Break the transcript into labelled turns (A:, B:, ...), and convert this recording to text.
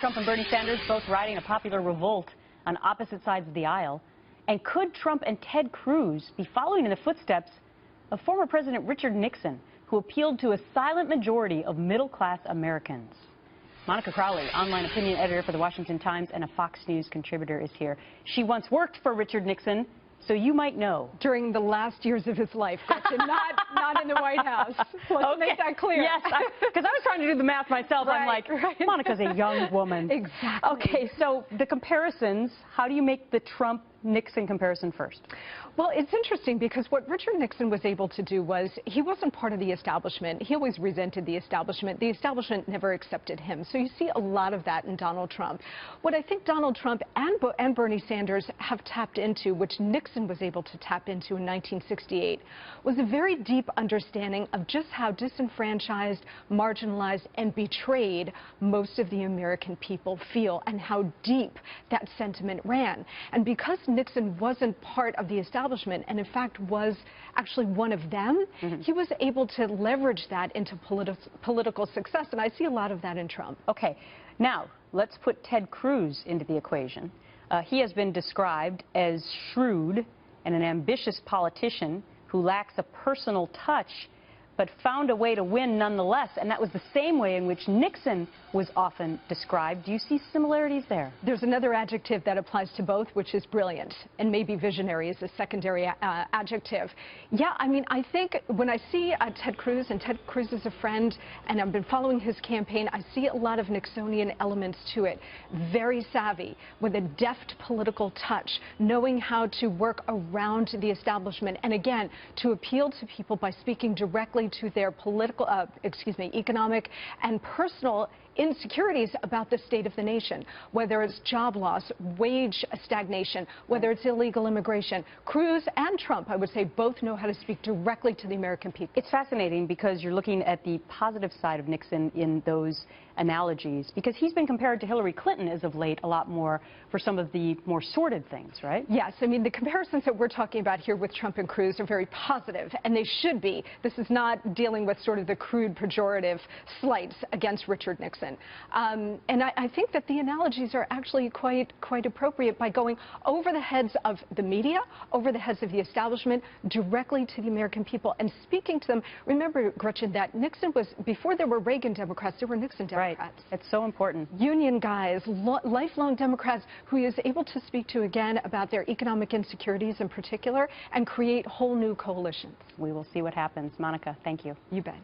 A: Trump and Bernie Sanders both riding a popular revolt on opposite sides of the aisle. And could Trump and Ted Cruz be following in the footsteps of former President Richard Nixon, who appealed to a silent majority of middle-class Americans? Monica Crowley, online opinion editor for the Washington Times and a Fox News contributor, is here. She once worked for Richard Nixon, so you might know.
B: During the last years of his life, Gretchen, not in the White House. Let's make that clear.
A: Yes, because I was trying to do the math myself.
B: Right,
A: I'm like,
B: right.
A: Monica's a young woman.
B: Exactly.
A: Okay, so the comparisons, how do you make the Trump-Nixon comparison first?
B: Well, it's interesting because what Richard Nixon was able to do was he wasn't part of the establishment. He always resented the establishment. The establishment never accepted him. So you see a lot of that in Donald Trump. What I think Donald Trump and Bernie Sanders have tapped into, which Nixon was able to tap into in 1968, was a very deep understanding of just how disenfranchised, marginalized, and betrayed most of the American people feel and how deep that sentiment ran. And because Nixon wasn't part of the establishment, and in fact was actually one of them, he was able to leverage that into political success, and I see a lot of that in Trump.
A: Okay, now let's put Ted Cruz into the equation. He has been described as shrewd and an ambitious politician who lacks a personal touch, but found a way to win nonetheless, and that was the same way in which Nixon was often described. Do you see similarities there?
B: There's another adjective that applies to both, which is brilliant, and maybe visionary is a secondary adjective. Yeah, I mean, I think when I see Ted Cruz, and Ted Cruz is a friend, and I've been following his campaign, I see a lot of Nixonian elements to it. Very savvy, with a deft political touch, knowing how to work around the establishment, and again, to appeal to people by speaking directly to their political, economic and personal insecurities about the state of the nation, whether it's job loss, wage stagnation, whether it's illegal immigration. Cruz and Trump, I would say, both know how to speak directly to the American people.
A: It's fascinating because you're looking at the positive side of Nixon in those analogies, because he's been compared to Hillary Clinton as of late a lot more for some of the more sordid things, right?
B: Yes, I mean, the comparisons that we're talking about here with Trump and Cruz are very positive, and they should be. This is not dealing with sort of the crude pejorative slights against Richard Nixon. And I think that the analogies are actually quite appropriate by going over the heads of the media, over the heads of the establishment, directly to the American people and speaking to them. Remember, Gretchen, that Nixon was, before there were Reagan Democrats, there were Nixon Democrats.
A: Right. It's so important.
B: Union guys, lifelong Democrats who he is able to speak to again about their economic insecurities in particular and create whole new coalitions.
A: We will see what happens. Monica, thank you.
B: You bet.